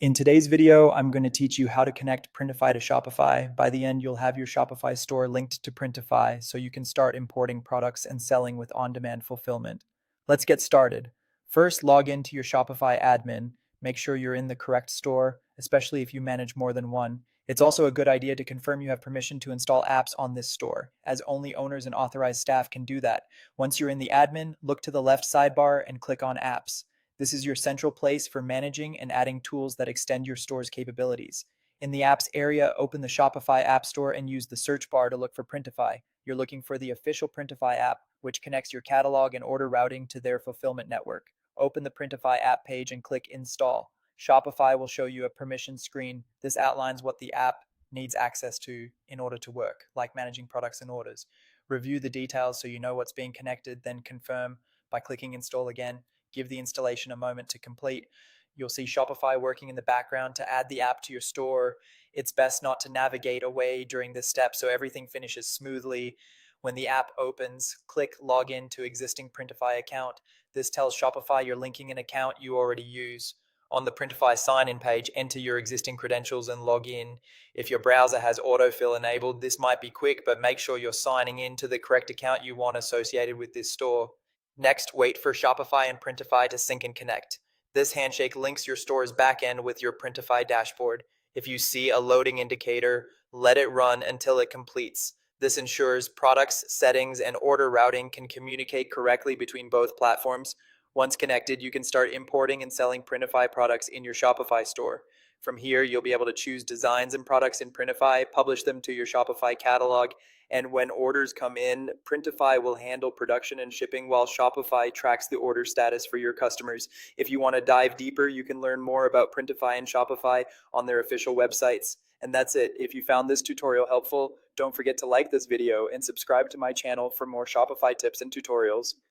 In today's video, I'm going to teach you how to connect Printify to Shopify. By the end, you'll have your Shopify store linked to Printify so you can start importing products and selling with on-demand fulfillment. Let's get started. First, log into your Shopify admin. Make sure you're in the correct store, especially if you manage more than one. It's also a good idea to confirm you have permission to install apps on this store, as only owners and authorized staff can do that. Once you're in the admin, look to the left sidebar and click on Apps. This is your central place for managing and adding tools that extend your store's capabilities. In the apps area, open the Shopify App Store and use the search bar to look for Printify. You're looking for the official Printify app, which connects your catalog and order routing to their fulfillment network. Open the Printify app page and click Install. Shopify will show you a permission screen. This outlines what the app needs access to in order to work, like managing products and orders. Review the details so you know what's being connected, then confirm by clicking Install again. Give the installation a moment to complete. You'll see Shopify working in the background to add the app to your store. It's best not to navigate away during this step so everything finishes smoothly. When the app opens, click Login to existing Printify account. This tells Shopify you're linking an account you already use. On the Printify sign-in page, enter your existing credentials and log in. If your browser has autofill enabled, this might be quick, but make sure you're signing in to the correct account you want associated with this store. Next, wait for Shopify and Printify to sync and connect. This handshake links your store's backend with your Printify dashboard. If you see a loading indicator, let it run until it completes. This ensures products, settings, and order routing can communicate correctly between both platforms. Once connected, you can start importing and selling Printify products in your Shopify store. From here, you'll be able to choose designs and products in Printify, publish them to your Shopify catalog, and when orders come in, Printify will handle production and shipping while Shopify tracks the order status for your customers. If you want to dive deeper, you can learn more about Printify and Shopify on their official websites. And that's it. If you found this tutorial helpful, don't forget to like this video and subscribe to my channel for more Shopify tips and tutorials.